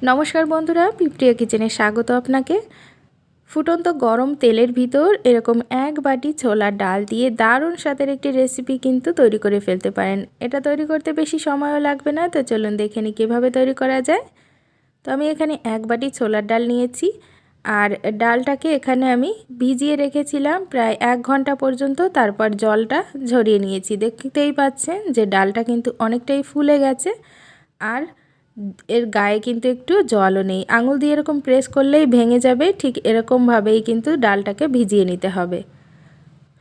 নমস্কার বন্ধুরা, পিপ্রিয়া কিচেনে স্বাগত আপনাকে। ফুটন্ত গরম তেলের ভিতর এরকম এক বাটি ছোলার ডাল দিয়ে দারুণ স্বাদের একটি রেসিপি কিন্তু তৈরি করে ফেলতে পারেন। এটা তৈরি করতে বেশি সময়ও লাগবে না, তো চলুন দেখে নিই কীভাবে তৈরি করা যায়। তো আমি এখানে এক বাটি ছোলার ডাল নিয়েছি, আর ডালটাকে এখানে আমি ভিজিয়ে রেখেছিলাম প্রায় 1 ঘন্টা পর্যন্ত। তারপর জলটা ঝরিয়ে নিয়েছি। দেখতেই পাচ্ছেন যে ডালটা কিন্তু অনেকটাই ফুলে গেছে, আর এর গায়ে কিন্তু একটু জলও নেই। আঙুল দিয়ে এরকম প্রেস করলেই ভেঙে যাবে, ঠিক এরকমভাবেই কিন্তু ডালটাকে ভিজিয়ে নিতে হবে।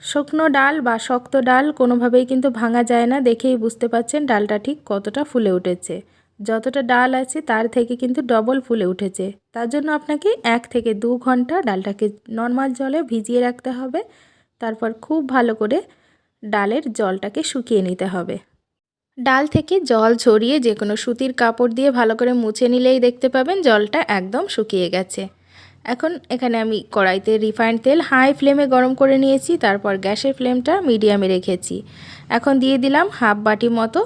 শুকনো ডাল বা শক্ত ডাল কোনোভাবেই কিন্তু ভাঙা যায় না। দেখেই বুঝতে পাচ্ছেন ডালটা ঠিক কতটা ফুলে উঠেছে। যতটা ডাল আছে তার থেকে কিন্তু ডবল ফুলে উঠেছে। তার জন্য আপনাকে 1 থেকে 2 ঘন্টা ডালটাকে নর্মাল জলে ভিজিয়ে রাখতে হবে। তারপর খুব ভালো করে ডালের জলটাকে শুকিয়ে নিতে হবে। ডাল থেকে জল ঝরিয়ে যে কোনো সুতির কাপড় দিয়ে ভালো করে মুছে নিলেই দেখতে পাবেন জলটা একদম শুকিয়ে গেছে। এখন এখানে আমি কড়াইতে রিফাইন্ড তেল হাই ফ্লেমে গরম করে নিয়েছি। তারপর গ্যাসের ফ্লেমটা মিডিয়ামে রেখেছি। এখন দিয়ে দিলাম হাফ বাটি মতো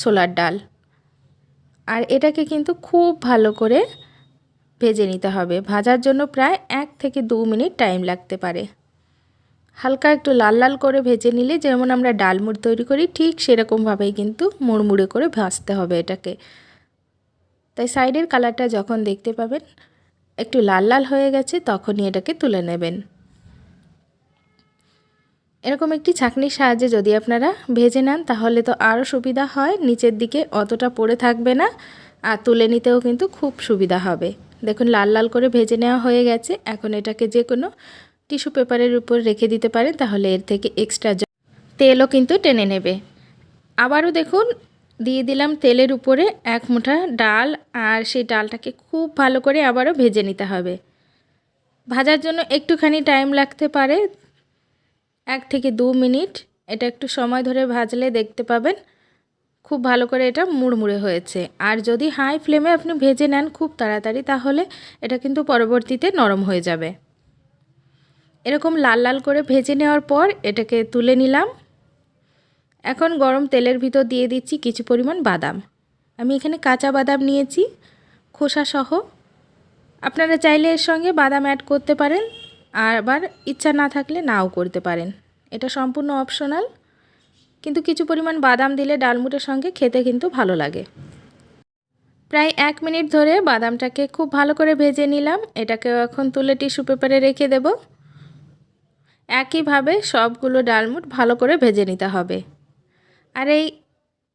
ছোলার ডাল, আর এটাকে কিন্তু খুব ভালো করে ভেজে নিতে হবে। ভাজার জন্য প্রায় 1 থেকে 2 মিনিট টাইম লাগতে পারে। হালকা একটু লাল লাল করে ভেজে নিলে যেমন আমরা ডালমুড় তৈরি করি ঠিক সেরকমভাবেই কিন্তু মুড়মুড়ে করে ভাজতে হবে এটাকে। তাই সাইডের কালারটা যখন দেখতে পাবেন একটু লাল লাল হয়ে গেছে তখনই এটাকে তুলে নেবেন। এরকম একটি ছাঁকনির সাহায্যে যদি আপনারা ভেজে নেন তাহলে তো আরও সুবিধা হয়, নিচের দিকে অতটা পড়ে থাকবে না, আর তুলে নিতেও কিন্তু খুব সুবিধা হবে। দেখুন লাল লাল করে ভেজে নেওয়া হয়ে গেছে। এখন এটাকে যে কোনো টিস্যু পেপারের উপর রেখে দিতে পারেন, তাহলে এর থেকে এক্সট্রা তেলও কিন্তু টেনে নেবে। আবারও দেখুন দিয়ে দিলাম তেলের উপরে 1 মুঠা ডাল, আর সেই ডালটাকে খুব ভালো করে আবারও ভেজে নিতে হবে। ভাজার জন্য একটুখানি টাইম লাগতে পারে, 1 থেকে 2 মিনিট। এটা একটু সময় ধরে ভাজলে দেখতে পাবেন খুব ভালো করে এটা মুড়মুড়ে হয়েছে। আর যদি হাই ফ্লেমে আপনি ভেজে নেন খুব তাড়াতাড়ি, তাহলে এটা কিন্তু পরবর্তীতে নরম হয়ে যাবে। এরকম লাল লাল করে ভেজে নেওয়ার পর এটাকে তুলে নিলাম। এখন গরম তেলের ভিতর দিয়ে দিচ্ছি কিছু পরিমাণ বাদাম। আমি এখানে কাঁচা বাদাম নিয়েছি খোসা সহ। আপনারা চাইলে এর সঙ্গে বাদাম অ্যাড করতে পারেন, আর আবার ইচ্ছা না থাকলে নাও করতে পারেন। এটা সম্পূর্ণ অপশনাল, কিন্তু কিছু পরিমাণ বাদাম দিলে ডালমুটের সঙ্গে খেতে কিন্তু ভালো লাগে। প্রায় 1 মিনিট ধরে বাদামটাকে খুব ভালো করে ভেজে নিলাম। এটাকে এখন তুলে টিস্যু পেপারে রেখে দেব। একইভাবে সবগুলো ডালমুট ভালো করে ভেজে নিতে হবে। আর এই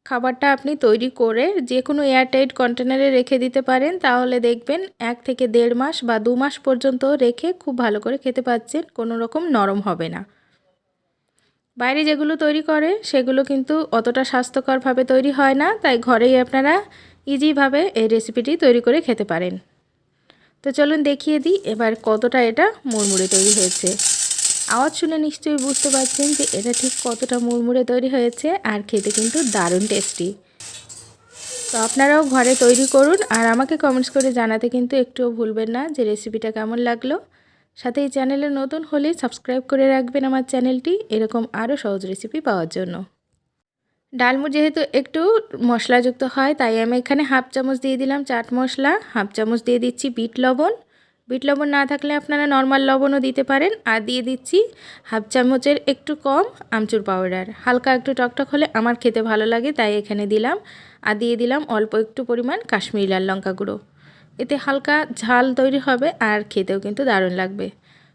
খাবারটা আপনি তৈরি করে যে কোনো এয়ারটাইট কন্টেনারে রেখে দিতে পারেন, তাহলে দেখবেন 1 থেকে 1.5 মাস বা 2 মাস পর্যন্ত রেখে খুব ভালো করে খেতে পাচ্ছেন, কোনো রকম নরম হবে না। বাইরে যেগুলো তৈরি করে সেগুলো কিন্তু অতটা স্বাস্থ্যকরভাবে তৈরি হয় না, তাই ঘরেই আপনারা ইজিভাবে এই রেসিপিটি তৈরি করে খেতে পারেন। তো চলুন দেখিয়ে দিই এবার কতটা এটা মুড়মুড়ে তৈরি হয়েছে। আওয়াজ শুনে নিশ্চয়ই বুঝতে পারছেন যে এটা ঠিক কতটা মুড়মুড়ে তৈরি হয়েছে, আর খেতে কিন্তু দারুণ টেস্টি। তো আপনারাও ঘরে তৈরি করুন, আর আমাকে কমেন্টস করে জানাতে কিন্তু একটুও ভুলবেন না যে রেসিপিটা কেমন লাগলো। সাথে এই চ্যানেলে নতুন হলে সাবস্ক্রাইব করে রাখবেন আমার চ্যানেলটি, এরকম আরও সহজ রেসিপি পাওয়ার জন্য। ডালমুট যেহেতু একটু মশলাযুক্ত হয়, তাই আমি এখানে হাফ চামচ দিয়ে দিলাম চাট মশলা, হাফ চামচ দিয়ে দিচ্ছি বিট লবণ। বিট লবণ না থাকলে আপনারা নর্মাল লবণও দিতে পারেন। আর দিয়ে দিচ্ছি হাফ চামচের একটু কম আমচুর পাউডার। হালকা একটু টকটক হলে আমার খেতে ভালো লাগে, তাই এখানে দিলাম। আর দিয়ে দিলাম অল্প একটু পরিমাণ কাশ্মীরি লাল লঙ্কা গুঁড়ো। এতে হালকা ঝাল তৈরি হবে, আর খেতেও কিন্তু দারুণ লাগবে।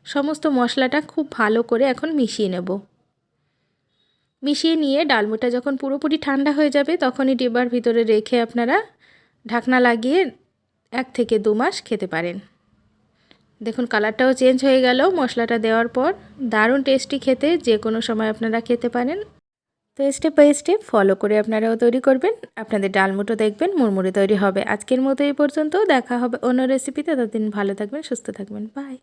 সমস্ত মশলাটা খুব ভালো করে এখন মিশিয়ে নেব। মিশিয়ে নিয়ে ডালমুটটা যখন পুরোপুরি ঠান্ডা হয়ে যাবে তখনই ডিব্বার ভিতরে রেখে আপনারা ঢাকনা লাগিয়ে 1 থেকে 2 মাস খেতে পারেন। দেখুন কালারটাও চেঞ্জ হয়ে গেল মশলাটা দেওয়ার পর। দারুণ টেস্টি খেতে, যে কোনো সময় আপনারা খেতে পারেন। তো স্টেপ বাই স্টেপ ফলো করে আপনারাও তৈরি করবেন, আপনাদের ডালমুটও দেখবেন মুড়মুড়ে তৈরি হবে। আজকের মতো এই পর্যন্ত, দেখা হবে অন্য রেসিপিতে। ততদিন ভালো থাকবেন, সুস্থ থাকবেন, বাই।